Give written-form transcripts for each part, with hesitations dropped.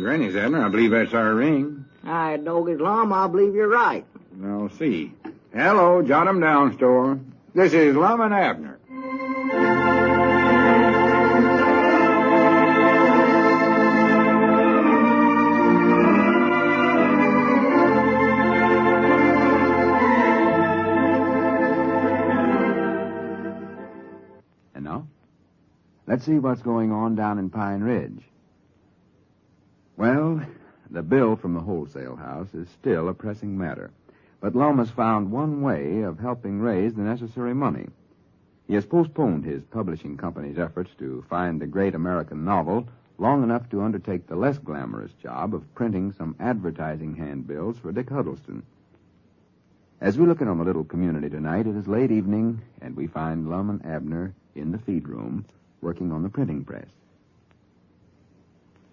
Granny's, Abner. I believe that's our ring. Aye, Doggy's Lum, I believe you're right. I'll see. Hello, jot 'em down, store. This is Lum and Abner. And now, let's see what's going on down in Pine Ridge. Well, the bill from the wholesale house is still a pressing matter. But Lum has found one way of helping raise the necessary money. He has postponed his publishing company's efforts to find the great American novel long enough to undertake the less glamorous job of printing some advertising handbills for Dick Huddleston. As we look in on the little community tonight, it is late evening, and we find Lum and Abner in the feed room working on the printing press.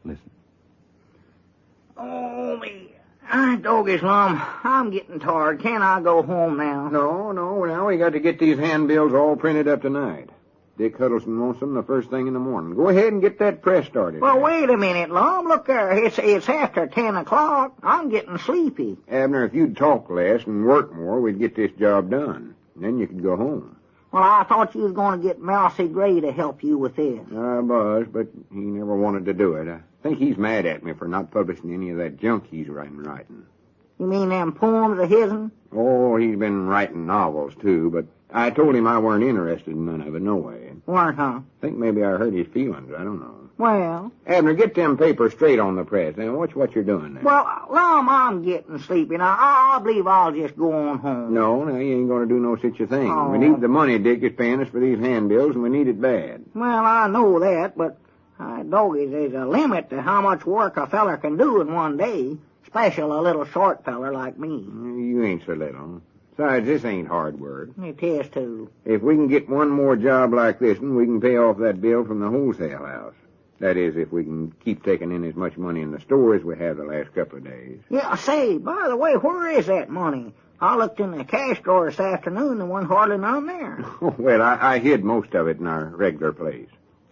Listen. Oh, me. Doggy's Lum, I'm getting tired. Can't I go home now? No, now we got to get these handbills all printed up tonight. Dick Huddleston wants them the first thing in the morning. Go ahead and get that press started. Well, wait a minute, Lum. Look there. It's after 10 o'clock. I'm getting sleepy. Abner, if you'd talk less and work more, we'd get this job done. And then you could go home. Well, I thought you was going to get Mousy Gray to help you with this. I was, but he never wanted to do it. I think he's mad at me for not publishing any of that junk he's writing. You mean them poems of his'n? Oh, he's been writing novels, too, but I told him I weren't interested in none of it, no way. Weren't, huh? I think maybe I hurt his feelings. I don't know. Well? Abner, get them papers straight on the press. Now, watch what you're doing there. Well, Lum, I'm getting sleepy. Now, I believe I'll just go on home. No, you ain't going to do no such a thing. Oh. We need the money Dick is paying us for these handbills, and we need it bad. Well, I know that, but, Doggies, there's a limit to how much work a feller can do in one day, especially a little short feller like me. You ain't so little. Besides, this ain't hard work. It is, too. If we can get one more job like this one, we can pay off that bill from the wholesale house. That is, if we can keep taking in as much money in the store as we have the last couple of days. Yeah, say, by the way, where is that money? I looked in the cash drawer this afternoon and wasn't hardly none there. Well, I hid most of it in our regular place.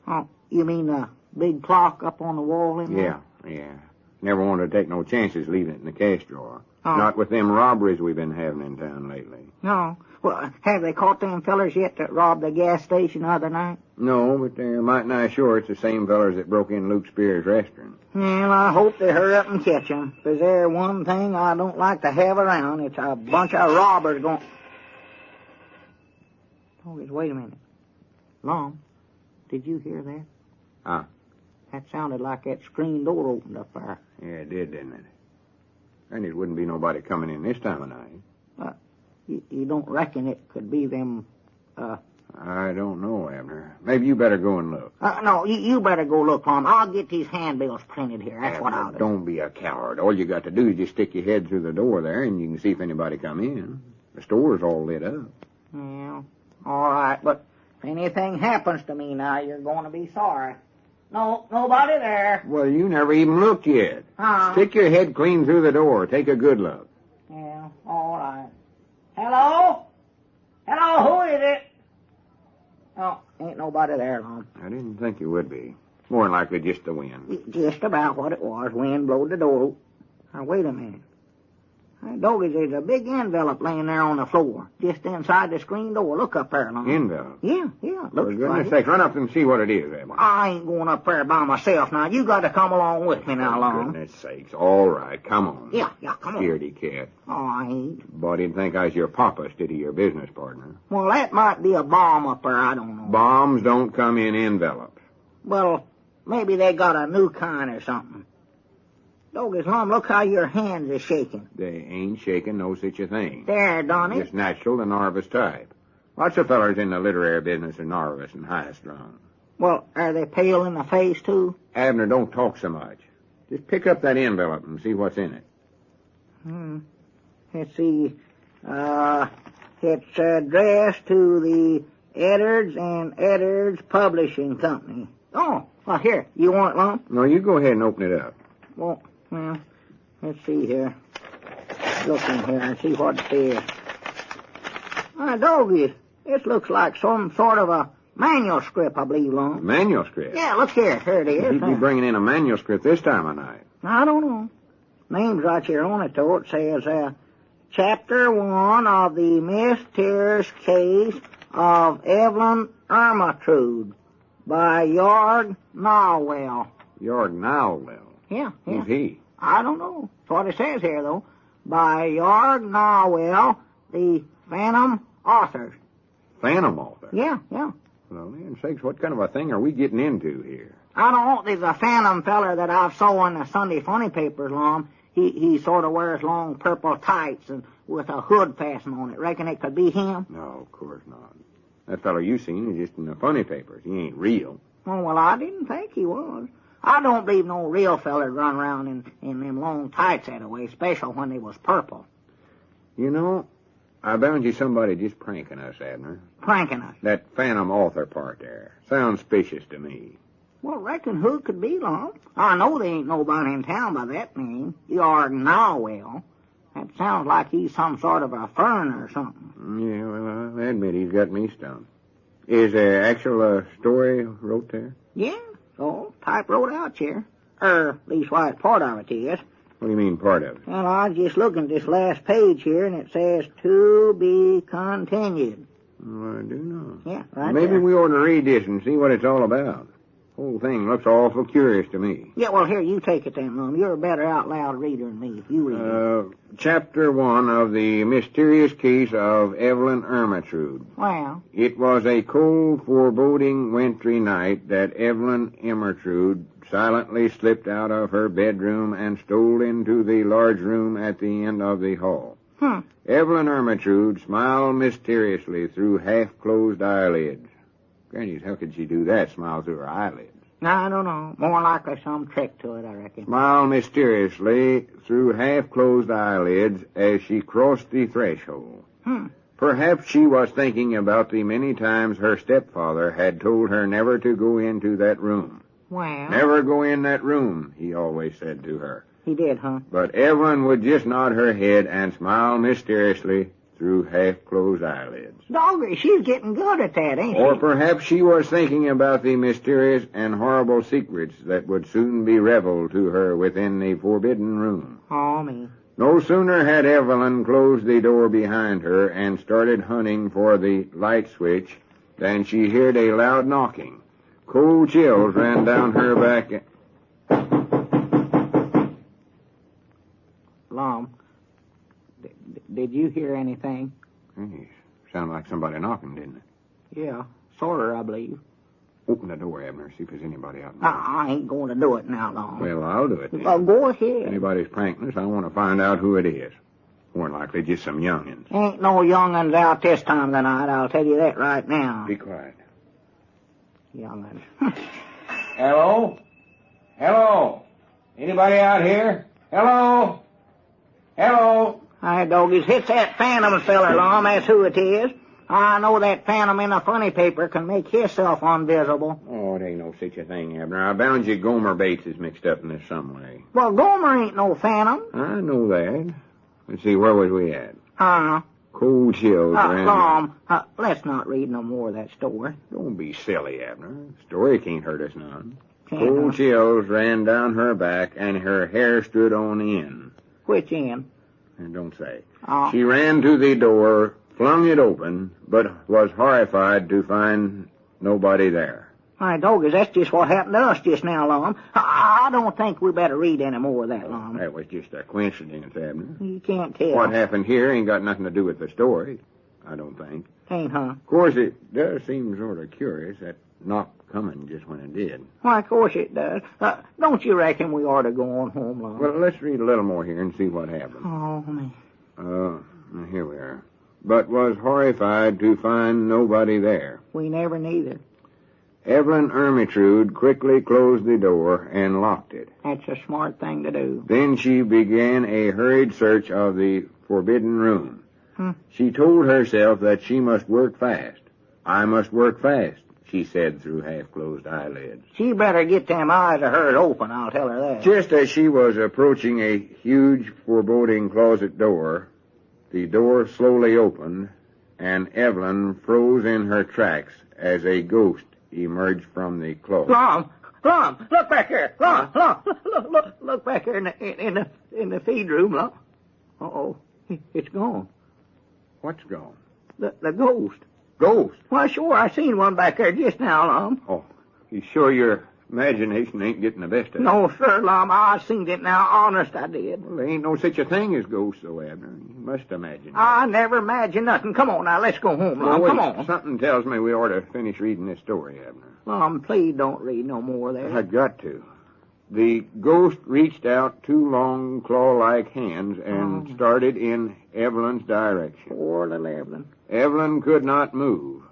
Oh, you mean the big clock up on the wall in there? Yeah. Never wanted to take no chances leaving it in the cash drawer. Oh. Not with them robberies we've been having in town lately. No. Well, have they caught them fellers yet that robbed the gas station the other night? No, but they're mighty nigh sure it's the same fellers that broke in Luke Spear's restaurant. Well, I hope they hurry up and catch 'em. 'Cause there's one thing I don't like to have around. It's a bunch of robbers going... Oh, wait a minute. Lum, did you hear that? Huh? That sounded like that screen door opened up there. Yeah, it did, didn't it? And it wouldn't be nobody coming in this time of night. You don't reckon it could be them, I don't know, Abner. Maybe you better go and look. No, you better go look, Lum. I'll get these handbills printed here. That's Abner, what I'll do. Don't be a coward. All you got to do is just stick your head through the door there, and you can see if anybody come in. The store's all lit up. Yeah, all right, but if anything happens to me now, you're going to be sorry. No, nobody there. Well, you never even looked yet. Stick your head clean through the door. Take a good look. Yeah, all right. Hello? Hello, who is it? Oh, ain't nobody there, Lum. I didn't think you would be. More than likely just the wind. Just about what it was. Wind blowed the door open. Now, wait a minute. Doggies, there's a big envelope laying there on the floor, just inside the screen door. Look up there, Lum. Envelope? Yeah. For Looks goodness like sake, run up and see what it is, Abner. I ain't going up there by myself now. You got to come along with me now, Lum. Goodness sakes. All right, come on. Yeah, come on. Scaredy cat. Oh, I ain't. Boy, didn't think I was your papa instead of your business partner. Well, that might be a bomb up there. I don't know. Bombs don't come in envelopes. Well, maybe they got a new kind or something. Doggies, Lum, look how your hands are shaking. They ain't shaking no such a thing. There, Donnie. Just natural, the Norris type. Lots of fellers in the literary business are Norris and high-strung. Well, are they pale in the face, too? Abner, don't talk so much. Just pick up that envelope and see what's in it. Let's see. It's addressed to the Edwards and Edwards Publishing Company. Oh, well, here. You want it, Lum? No, you go ahead and open it up. Well, let's see here. Look in here and see what it says. Doggies, this looks like some sort of a Manuscript, I believe, Lum. Manuscript? Yeah, look here. Here it is. He'd be bringing in a manuscript this time of night. I don't know. Name's right here on it, though. It says, Chapter 1 of the mysterious case of Evelyn Ermyntrude by Yard Nowell. Yard Nowell? Yeah. Who's he? I don't know. That's what it says here, though. By Yard Nowell, the Phantom Authors. Phantom author? Yeah. Well, man sakes, what kind of a thing are we getting into here? I don't know. There's a phantom feller that I've saw in the Sunday funny papers, Lum. He sort of wears long purple tights and with a hood fastened on it. Reckon it could be him? No, of course not. That fellow you seen is just in the funny papers. He ain't real. Oh, well, I didn't think he was. I don't believe no real feller run around in them long tights that way, especially when they was purple. You know, I bound you somebody just pranking us, Abner. Pranking us? That phantom author part there. Sounds suspicious to me. Well, reckon who could be, Lum? I know there ain't nobody in town by that name. Yard Nowell. That sounds like he's some sort of a fern or something. Yeah, well, I admit he's got me stumped. Is there actual story wrote there? Yeah, so type wrote out here. Leastwise part of it is. What do you mean, part of it? Well, I was just looking at this last page here, and it says, to be continued. Well, I do know. Yeah, right Maybe there. we ought to read this and see what it's all about. Whole thing looks awful curious to me. Yeah, well, here, you take it then, Lum. You're a better out-loud reader than me. You read it. Chapter 1 of the mysterious case of Evelyn Ermyntrude. Well? It was a cold, foreboding wintry night that Evelyn Ermyntrude silently slipped out of her bedroom and stole into the large room at the end of the hall. Evelyn Ermyntrude smiled mysteriously through half-closed eyelids. Granny's, how could she do that, smile through her eyelids? I don't know. More likely some trick to it, I reckon. Smiled mysteriously through half-closed eyelids as she crossed the threshold. Perhaps she was thinking about the many times her stepfather had told her never to go into that room. Well? Never go in that room, he always said to her. He did, huh? But Evelyn would just nod her head and smile mysteriously through half-closed eyelids. Doggy, she's getting good at that, ain't she? Or perhaps she was thinking about the mysterious and horrible secrets that would soon be revealed to her within the forbidden room. Oh, me. No sooner had Evelyn closed the door behind her and started hunting for the light switch than she heard a loud knocking. Cold chills ran down her back. Lum, did you hear anything? Hey, sounded like somebody knocking, didn't it? Yeah, sort of, I believe. Open the door, Abner, see if there's anybody out there. I ain't going to do it now, Lum. Well, I'll do it then. Well, go ahead. If anybody's pranking us, I want to find out who it is. More than likely just some youngins. Ain't no young'uns out this time of night, I'll tell you that right now. Be quiet. Young'uns. Hello? Hello? Anybody out here? Hello? Hello? Hi, doggies. It's that phantom feller, Lum. That's who it is. I know that phantom in a funny paper can make himself invisible. Oh, it ain't no such a thing, Abner. I bound you Gomer Bates is mixed up in this some way. Well, Gomer ain't no phantom. I know that. Let's see, where was we at? Cold chills ran. Lum, let's not read no more of that story. Don't be silly, Abner. The story can't hurt us none. Can't Cold hurt. chills ran down her back, and her hair stood on end. Which end? And don't say. Oh. She ran to the door, flung it open, but was horrified to find nobody there. My doggies, that's just what happened to us just now, Lum. I don't think we better read any more of that, Lum. That was just a coincidence, Abner. You can't tell. What happened here ain't got nothing to do with the story, I don't think. Ain't, huh? Of course, it does seem sort of curious, that knock coming just when it did. Why, of course it does. Don't you reckon we ought to go on home, Lum? Well, let's read a little more here and see what happened. Oh, me. Here we are. But was horrified to find nobody there. We never neither. Evelyn Ermyntrude quickly closed the door and locked it. That's a smart thing to do. Then she began a hurried search of the forbidden room. She told herself that she must work fast. I must work fast, she said through half-closed eyelids. She better get them eyes of hers open, I'll tell her that. Just as she was approaching a huge, foreboding closet door, the door slowly opened, and Evelyn froze in her tracks as a ghost emerged from the closet. Lum, look back here. Lum, look back here in the feed room, Lum. Uh-oh, it's gone. What's gone? The ghost. Ghost? Why, sure, I seen one back there just now, Lum. Oh, you sure your imagination ain't getting the best of it? No, sir, Lum, I seen it now. Honest, I did. Well, there ain't no such a thing as ghosts, though, Abner. You must imagine. I never imagined nothing. Come on now, let's go home, Lum. Wait. Come on. Something tells me we ought to finish reading this story, Abner. Lum, please don't read no more there. I got to. The ghost reached out two long claw-like hands and started in Evelyn's direction. Poor little Evelyn. Evelyn could not move.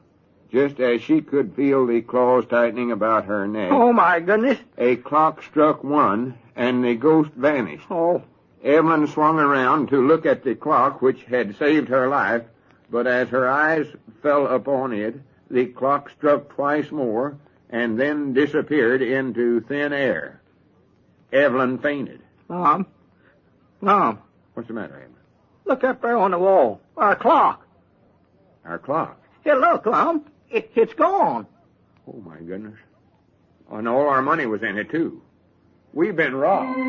Just as she could feel the claws tightening about her neck, Oh, my goodness. a clock struck 1, and the ghost vanished. Oh, Evelyn swung around to look at the clock, which had saved her life, but as her eyes fell upon it, the clock struck twice more and then disappeared into thin air. Evelyn fainted. Lum. What's the matter, Evelyn? Look up there on the wall. Our clock. Our clock. Here, look, Lum. It's gone. Oh, my goodness. And all our money was in it, too. We've been robbed.